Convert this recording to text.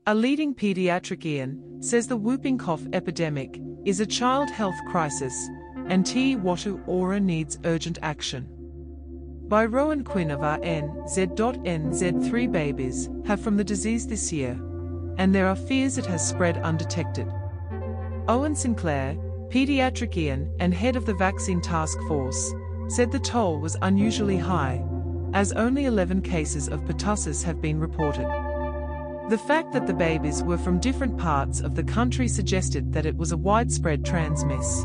A leading pediatrician says the whooping cough epidemic is a child health crisis, and Te Whatu Ora needs urgent action. By Rowan Quinn of rnz.nz. 3 babies have from the disease this year, and there are fears it has spread undetected. Owen Sinclair, pediatrician and head of the vaccine task force, said the toll was unusually high, as only 11 cases of pertussis have been reported. The fact that the babies were from different parts of the country suggested that it was a widespread transmis.